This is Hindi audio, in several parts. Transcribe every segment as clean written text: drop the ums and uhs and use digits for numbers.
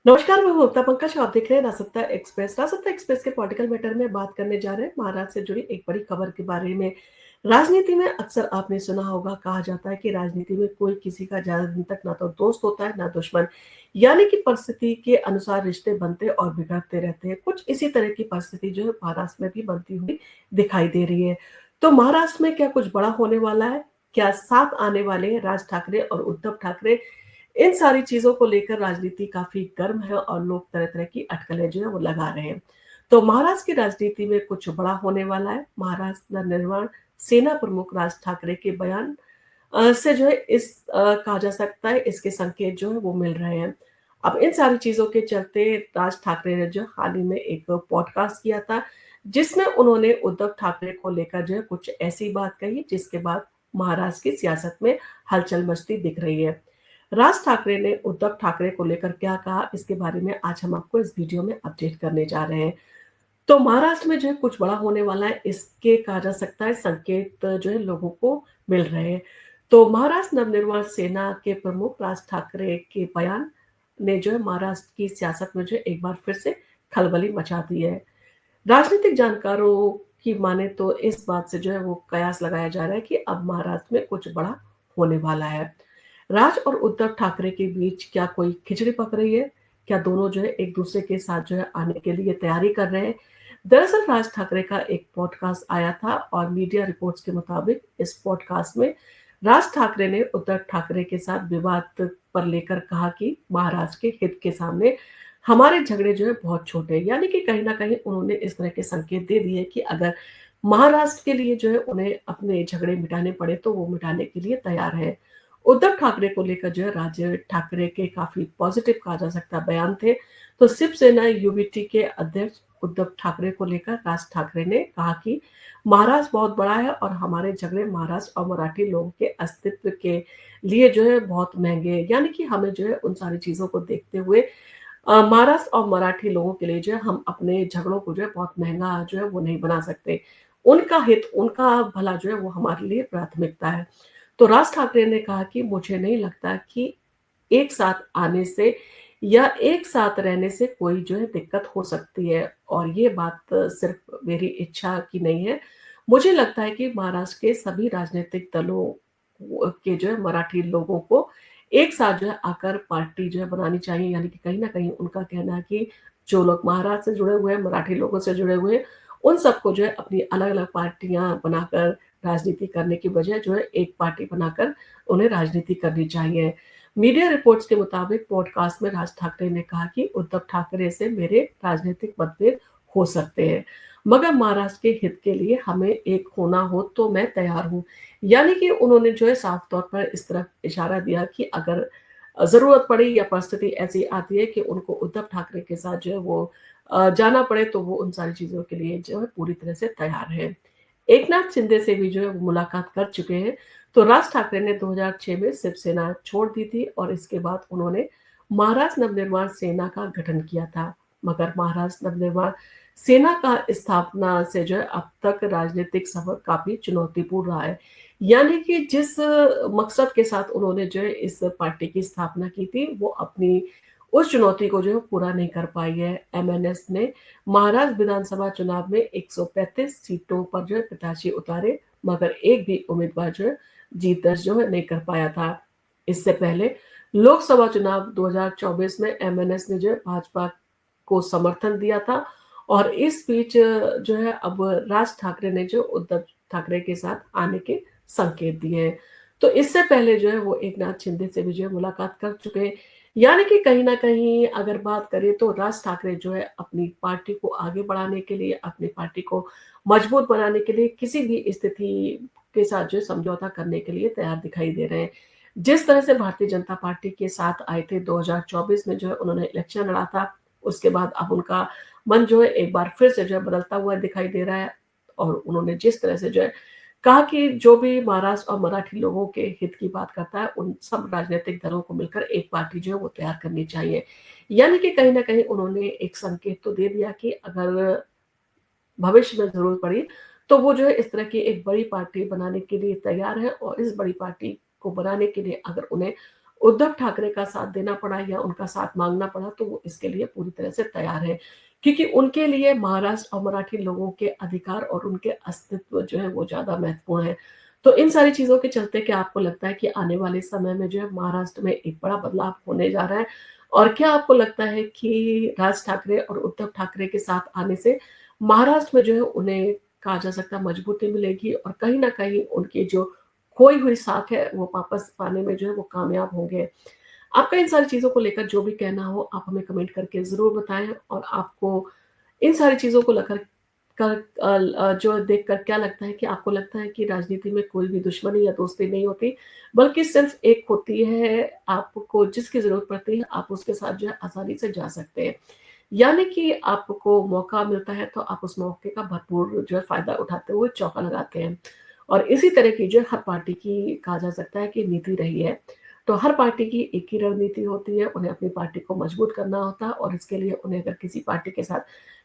नमस्कार, मैं हूँ मुक्ता पंकज और आप देख रहे हैं रासत्ता एक्सप्रेस। रासत्ता एक्सप्रेस के पॉलिटिकल मैटर में बात करने जा रहे हैं महाराष्ट्र से जुड़ी एक बड़ी खबर के बारे में। राजनीति में अक्सर आपने सुना होगा, कहा जाता है कि राजनीति में कोई किसी का ज्यादा दिन तक ना तो दोस्त होता है ना दुश्मन। यानी कि परिस्थिति के अनुसार रिश्ते बनते और बिगड़ते रहते हैं। कुछ इसी तरह की परिस्थिति जो है महाराष्ट्र में भी बनती हुई दिखाई दे रही है। तो महाराष्ट्र में क्या कुछ बड़ा होने वाला है? क्या साथ आने वाले राज ठाकरे और उद्धव ठाकरे? इन सारी चीजों को लेकर राजनीति काफी गर्म है और लोग तरह तरह की अटकलें जो है वो लगा रहे हैं। तो महाराष्ट्र की राजनीति में कुछ बड़ा होने वाला है। महाराष्ट्र नवनिर्माण सेना प्रमुख राज ठाकरे के बयान से जो है कहा जा सकता है, इसके संकेत जो है वो मिल रहे हैं। अब इन सारी चीजों के चलते राज ठाकरे ने जो हाल ही में एक पॉडकास्ट किया था, जिसमें उन्होंने उद्धव ठाकरे को लेकर जो है कुछ ऐसी बात कही जिसके बाद महाराष्ट्र की सियासत में हलचल मचती दिख रही है। राज ठाकरे ने उद्धव ठाकरे को लेकर क्या कहा, इसके बारे में आज हम आपको इस वीडियो में अपडेट करने जा रहे हैं। तो महाराष्ट्र में जो है कुछ बड़ा होने वाला है, इसके कहा जा सकता है संकेत जो है लोगों को मिल रहे हैं। तो महाराष्ट्र नवनिर्माण सेना के प्रमुख राज ठाकरे के बयान ने जो है महाराष्ट्र की सियासत में जो है एक बार फिर से खलबली मचा दी है। राजनीतिक जानकारों की माने तो इस बात से जो है वो कयास लगाया जा रहा है कि अब महाराष्ट्र में कुछ बड़ा होने वाला है। राज और उद्धव ठाकरे के बीच क्या कोई खिचड़ी पक रही है? क्या दोनों जो है एक दूसरे के साथ जो है आने के लिए तैयारी कर रहे हैं? दरअसल राज ठाकरे का एक पॉडकास्ट आया था और मीडिया रिपोर्ट्स के मुताबिक इस पॉडकास्ट में राज ठाकरे ने उद्धव ठाकरे के साथ विवाद पर लेकर कहा कि महाराष्ट्र के हित के सामने हमारे झगड़े जो है बहुत छोटे हैं। यानी कि कहीं ना कहीं उन्होंने इस तरह के संकेत दे दिए कि अगर महाराष्ट्र के लिए जो है उन्हें अपने झगड़े मिटाने पड़े तो वो मिटाने के लिए तैयार है। उद्धव ठाकरे को लेकर जो है राज ठाकरे के काफी पॉजिटिव कहा जा सकता बयान थे। तो शिवसेना यूबीटी के अध्यक्ष उद्धव ठाकरे को लेकर राज ठाकरे ने कहा कि महाराष्ट्र बहुत बड़ा है और हमारे झगड़े महाराष्ट्र और मराठी लोगों के अस्तित्व के लिए जो है बहुत महंगे हैं। यानी कि हमें जो है उन सारी चीजों को देखते हुए महाराष्ट्र और मराठी लोगों के लिए जो है हम अपने झगड़ों को जो है बहुत महंगा जो है वो नहीं बना सकते। उनका हित, उनका भला जो है वो हमारे लिए प्राथमिकता है। तो राज ठाकरे ने कहा कि मुझे नहीं लगता कि एक साथ आने से या एक साथ रहने से कोई जो है दिक्कत हो सकती है, और ये बात सिर्फ मेरी इच्छा की नहीं है। मुझे लगता है कि महाराष्ट्र के सभी राजनीतिक दलों के जो है मराठी लोगों को एक साथ जो है आकर पार्टी जो है बनानी चाहिए। यानी कि कहीं ना कहीं उनका कहना है कि जो लोग महाराष्ट्र से जुड़े हुए हैं, मराठी लोगों से जुड़े हुए हैं, उन सबको जो है अपनी अलग अलग पार्टियां बनाकर राजनीति करने की बजाय जो है एक पार्टी बनाकर उन्हें राजनीति करनी चाहिए। मीडिया रिपोर्ट्स के मुताबिक पॉडकास्ट में राज ठाकरे ने कहा कि उद्धव ठाकरे से मेरे राजनीतिक मतभेद हो सकते हैं, मगर महाराष्ट्र के हित के लिए हमें एक होना हो तो मैं तैयार हूं। यानी कि उन्होंने जो है साफ तौर पर इस तरफ इशारा दिया कि अगर जरूरत पड़ी या परिस्थिति ऐसी आती है कि उनको उद्धव ठाकरे के साथ जो है वो जाना पड़े तो वो उन सारी चीजों के लिए जो है पूरी तरह से तैयार है। एकनाथ शिंदे से भी जो है वो मुलाकात कर चुके हैं। तो राज ठाकरे ने 2006 में शिवसेना छोड़ दी थी और इसके बाद उन्होंने महाराष्ट्र नवनिर्माण सेना का गठन किया था। मगर महाराष्ट्र नवनिर्माण सेना का स्थापना से जो है अब तक राजनीतिक सफर काफी चुनौतीपूर्ण रहा है। यानी कि जिस मकसद के साथ उन्होंने जो है इस पार्टी की स्थापना की थी, वो अपनी उस चुनौती को जो है पूरा नहीं कर पाई है। एमएनएस ने महाराष्ट्र विधानसभा चुनाव में 135 सीटों पर जो है प्रत्याशी उतारे, मगर एक भी उम्मीदवार जो है जीत दर्ज जो है नहीं कर पाया था। इससे पहले लोकसभा चुनाव 2024 में एमएनएस ने जो है भाजपा को समर्थन दिया था और इस बीच जो है अब राज ठाकरे ने जो उद्धव ठाकरे के साथ आने के संकेत दिए हैं। तो इससे पहले जो है वो एकनाथ शिंदे से भी जो है मुलाकात कर चुके हैं। यानी कि कहीं ना कहीं अगर बात करें तो राज ठाकरे जो है अपनी पार्टी को आगे बढ़ाने के लिए, अपनी पार्टी को मजबूत बनाने के लिए किसी भी स्थिति के साथ जो है समझौता करने के लिए तैयार दिखाई दे रहे हैं। जिस तरह से भारतीय जनता पार्टी के साथ आए थे 2024 में, जो है उन्होंने इलेक्शन लड़ा था, उसके बाद अब उनका मन जो है एक बार फिर से जो है बदलता हुआ दिखाई दे रहा है। और उन्होंने जिस तरह से जो है कहा कि जो भी महाराष्ट्र और मराठी लोगों के हित की बात करता है, उन सब राजनीतिक दलों को मिलकर एक पार्टी जो है वो तैयार करनी चाहिए। यानी कि कहीं ना कहीं उन्होंने एक संकेत तो दे दिया कि अगर भविष्य में जरूरत पड़ी तो वो जो है इस तरह की एक बड़ी पार्टी बनाने के लिए तैयार है, और इस बड़ी पार्टी को बनाने के लिए अगर उन्हें उद्धव ठाकरे का साथ देना पड़ा या उनका साथ माँगना पड़ा, तो वो इसके लिए पूरी तरह से तैयार हैं। क्योंकि उनके लिए महाराष्ट्र और मराठी लोगों के अधिकार और उनके अस्तित्व जो है वो ज़्यादा महत्वपूर्ण है। तो इन सारी चीज़ों के चलते क्या आपको लगता है कि आने वाले समय में जो है महाराष्ट्र में एक बड़ा बदलाव होने जा रहा है? और क्या आपको लगता है कि राज ठाकरे और उद्धव ठाकरे के साथ आने से महाराष्ट्र में जो है उन्हें कहा जा सकता है मजबूती मिलेगी और कहीं न कहीं उनकी जो खोई हुई साख है वो वापस पाने में जो है वो कामयाब होंगे? आपका इन सारी चीज़ों को लेकर जो भी कहना हो आप हमें कमेंट करके ज़रूर बताएँ और आपको इन सारी चीज़ों को लेकर जो देखकर क्या लगता है कि आपको लगता है कि राजनीति में कोई भी दुश्मनी या दोस्ती नहीं होती, बल्कि सिर्फ़ एक होती है, आपको जिसकी ज़रूरत पड़ती है, आप उसके साथ जो है आसानी से जा सकते हैं। यानी कि आपको मौका मिलता है तो आप उस मौके का भरपूर जो है फ़ायदा उठाते हुए चौका लगाते हैं। और इसी तरह की जो है हर पार्टी की कहा जा सकता है कि नीति रही है। तो हर पार्टी की एक ही रणनीति होती है, उन्हें अपनी पार्टी को मजबूत करना होता है और इसके लिए उन्हें अगर किसी पार्टी के साथ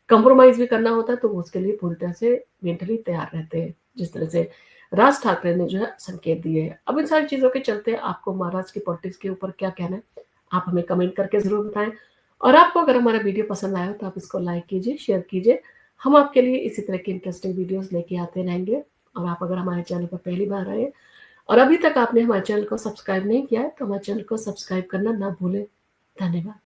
कंप्रोमाइज़ भी करना होता है तो वो उसके लिए पूरी तरह से मेंटली तैयार रहते हैं। जिस तरह से राज ठाकरे ने जो है संकेत दिए हैं। अब इन सारी चीज़ों के चलते आपको महाराष्ट्र की पॉलिटिक्स के ऊपर क्या कहना है? आप हमें कमेंट करके ज़रूर बताएँ। और आपको अगर हमारा वीडियो पसंद आया हो तो आप इसको लाइक कीजिए, शेयर कीजिए। हम आपके लिए इसी तरह की इंटरेस्टिंग वीडियोज़ लेके आते रहेंगे। और आप अगर हमारे चैनल पर पहली बार आए हैं और अभी तक आपने हमारे चैनल को सब्सक्राइब नहीं किया है, तो हमारे चैनल को सब्सक्राइब करना ना भूलें। धन्यवाद।